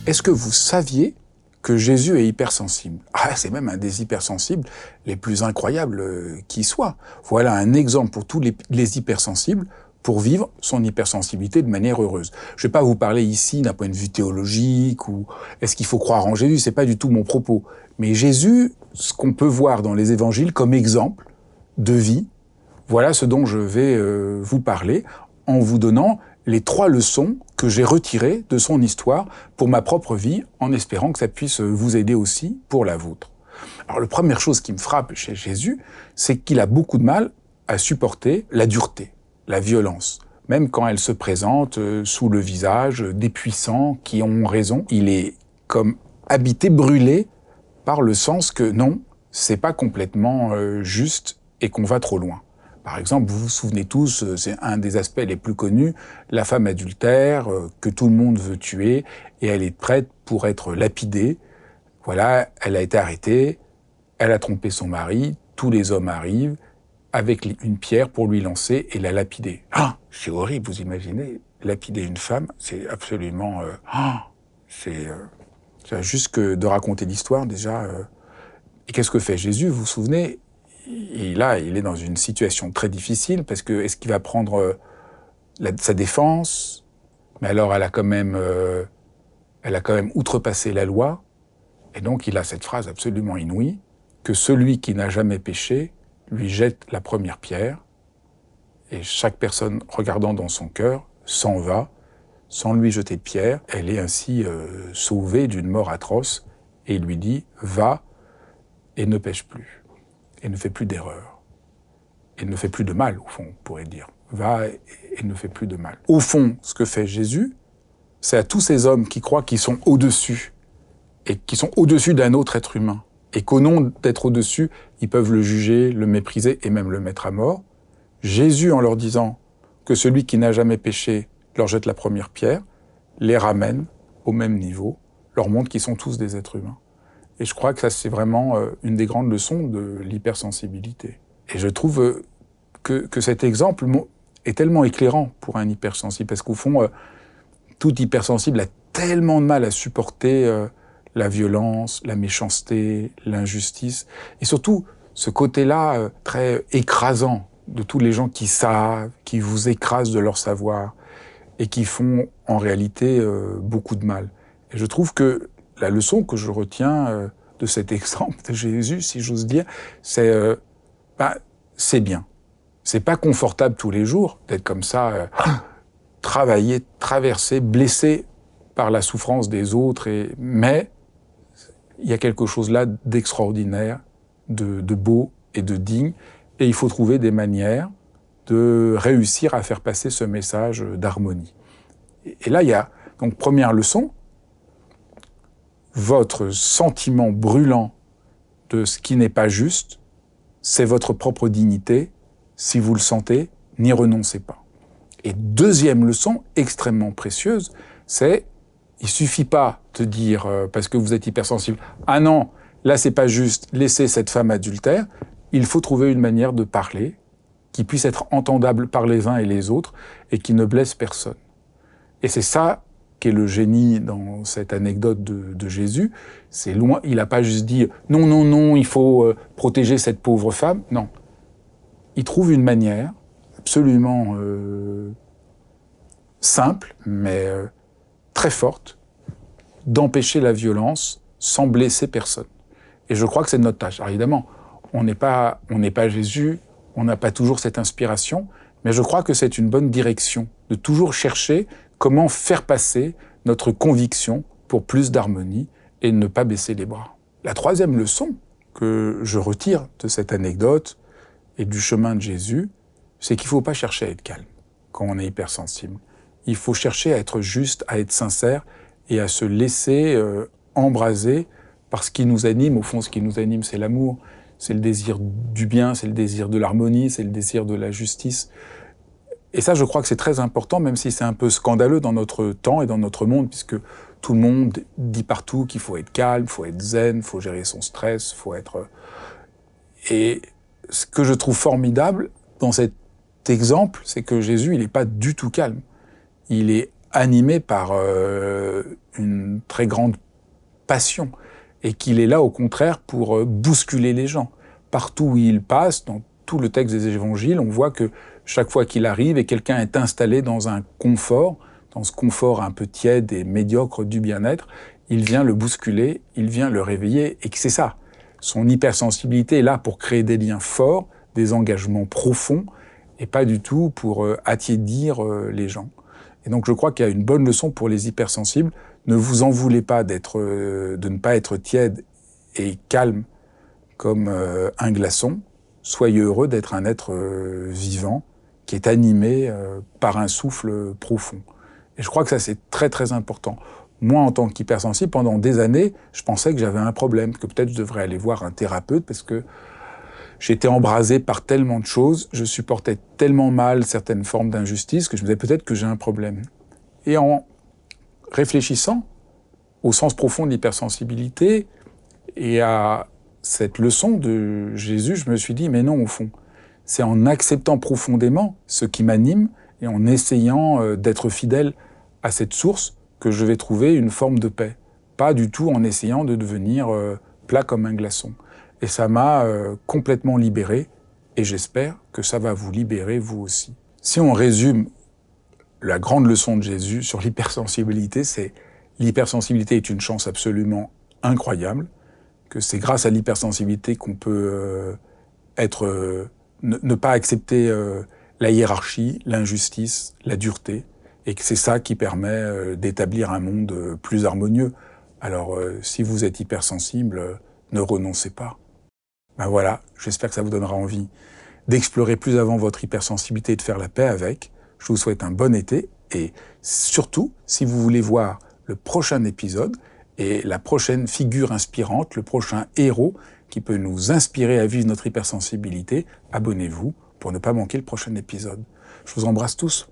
Est-ce que vous saviez que Jésus est hypersensible? Ah, c'est même un des hypersensibles les plus incroyables qui soient. Voilà un exemple pour tous les hypersensibles pour vivre son hypersensibilité de manière heureuse. Je ne vais pas vous parler ici d'un point de vue théologique ou est-ce qu'il faut croire en Jésus, c'est pas du tout mon propos. Mais Jésus, ce qu'on peut voir dans les évangiles comme exemple de vie, voilà ce dont je vais vous parler en vous donnant les 3 leçons que j'ai retirées de son histoire pour ma propre vie, en espérant que ça puisse vous aider aussi pour la vôtre. Alors la première chose qui me frappe chez Jésus, c'est qu'il a beaucoup de mal à supporter la dureté, la violence. Même quand elle se présente sous le visage des puissants qui ont raison, il est comme habité, brûlé par le sens que non, c'est pas complètement juste et qu'on va trop loin. Par exemple, vous vous souvenez tous, c'est un des aspects les plus connus, la femme adultère que tout le monde veut tuer et elle est prête pour être lapidée. Voilà, elle a été arrêtée, elle a trompé son mari, tous les hommes arrivent avec une pierre pour lui lancer et la lapider. Ah, c'est horrible, vous imaginez, lapider une femme, c'est absolument... c'est juste que de raconter l'histoire déjà. Et qu'est-ce que fait Jésus, vous vous souvenez? Et là, il est dans une situation très difficile parce que est-ce qu'il va prendre sa défense? Mais alors, elle a quand même outrepassé la loi. Et donc, il a cette phrase absolument inouïe que celui qui n'a jamais péché lui jette la première pierre. Et chaque personne regardant dans son cœur s'en va sans lui jeter de pierre. Elle est ainsi sauvée d'une mort atroce. Et il lui dit « Va et ne pêche plus. » Et ne fait plus d'erreur. Et ne fait plus de mal, au fond, on pourrait dire. Va et ne fait plus de mal. Au fond, ce que fait Jésus, c'est à tous ces hommes qui croient qu'ils sont au-dessus, et qui sont au-dessus d'un autre être humain, et qu'au nom d'être au-dessus, ils peuvent le juger, le mépriser et même le mettre à mort. Jésus, en leur disant que celui qui n'a jamais péché leur jette la première pierre, les ramène au même niveau, leur montre qu'ils sont tous des êtres humains. Et je crois que ça, c'est vraiment une des grandes leçons de l'hypersensibilité. Et je trouve que cet exemple est tellement éclairant pour un hypersensible, parce qu'au fond, tout hypersensible a tellement de mal à supporter la violence, la méchanceté, l'injustice, et surtout ce côté-là très écrasant de tous les gens qui savent, qui vous écrasent de leur savoir, et qui font en réalité beaucoup de mal. Et je trouve que la leçon que je retiens de cet exemple de Jésus, si j'ose dire, c'est c'est bien. C'est pas confortable tous les jours d'être comme ça, travaillé, traversé, blessé par la souffrance des autres, mais il y a quelque chose là d'extraordinaire, de beau et de digne, et il faut trouver des manières de réussir à faire passer ce message d'harmonie. Et là, il y a donc première leçon, votre sentiment brûlant de ce qui n'est pas juste, c'est votre propre dignité. Si vous le sentez, n'y renoncez pas. Et deuxième leçon, extrêmement précieuse, c'est il suffit pas de dire, parce que vous êtes hypersensible, ah non, là c'est pas juste, laissez cette femme adultère. Il faut trouver une manière de parler qui puisse être entendable par les uns et les autres et qui ne blesse personne. Et c'est ça qu'est le génie dans cette anecdote de Jésus. C'est loin, il n'a pas juste dit « non, non, non, il faut protéger cette pauvre femme ». Non. Il trouve une manière absolument simple, mais très forte, d'empêcher la violence sans blesser personne. Et je crois que c'est notre tâche. Alors évidemment, on n'est pas Jésus, on n'a pas toujours cette inspiration, mais je crois que c'est une bonne direction de toujours chercher comment faire passer notre conviction pour plus d'harmonie et ne pas baisser les bras. La troisième leçon que je retire de cette anecdote et du chemin de Jésus, c'est qu'il ne faut pas chercher à être calme quand on est hypersensible. Il faut chercher à être juste, à être sincère et à se laisser embraser par ce qui nous anime. Au fond, ce qui nous anime, c'est l'amour, c'est le désir du bien, c'est le désir de l'harmonie, c'est le désir de la justice. Et ça, je crois que c'est très important, même si c'est un peu scandaleux dans notre temps et dans notre monde, puisque tout le monde dit partout qu'il faut être calme, il faut être zen, il faut gérer son stress, il faut être... Et ce que je trouve formidable dans cet exemple, c'est que Jésus, il n'est pas du tout calme. Il est animé par une très grande passion et qu'il est là au contraire pour bousculer les gens. Partout où il passe, dans tout le texte des évangiles, on voit que chaque fois qu'il arrive et quelqu'un est installé dans un confort, dans ce confort un peu tiède et médiocre du bien-être, il vient le bousculer, il vient le réveiller et que c'est ça. Son hypersensibilité est là pour créer des liens forts, des engagements profonds et pas du tout pour attiédir les gens. Et donc je crois qu'il y a une bonne leçon pour les hypersensibles. Ne vous en voulez pas de ne pas être tiède et calme comme un glaçon. Soyez heureux d'être un être vivant qui est animé par un souffle profond. Et je crois que ça, c'est très très important. Moi, en tant qu'hypersensible, pendant des années, je pensais que j'avais un problème, que peut-être je devrais aller voir un thérapeute parce que j'étais embrasé par tellement de choses, je supportais tellement mal certaines formes d'injustice que je me disais peut-être que j'ai un problème. Et en réfléchissant au sens profond de l'hypersensibilité et à cette leçon de Jésus, je me suis dit, mais non, au fond, c'est en acceptant profondément ce qui m'anime et en essayant d'être fidèle à cette source que je vais trouver une forme de paix. Pas du tout en essayant de devenir plat comme un glaçon. Et ça m'a complètement libéré, et j'espère que ça va vous libérer vous aussi. Si on résume la grande leçon de Jésus sur l'hypersensibilité, c'est l'hypersensibilité est une chance absolument incroyable, que c'est grâce à l'hypersensibilité qu'on peut ne pas accepter la hiérarchie, l'injustice, la dureté, et que c'est ça qui permet d'établir un monde plus harmonieux. Alors, si vous êtes hypersensible, ne renoncez pas. Ben voilà, j'espère que ça vous donnera envie d'explorer plus avant votre hypersensibilité et de faire la paix avec. Je vous souhaite un bon été et surtout, si vous voulez voir le prochain épisode et la prochaine figure inspirante, le prochain héros qui peut nous inspirer à vivre notre hypersensibilité, abonnez-vous pour ne pas manquer le prochain épisode. Je vous embrasse tous.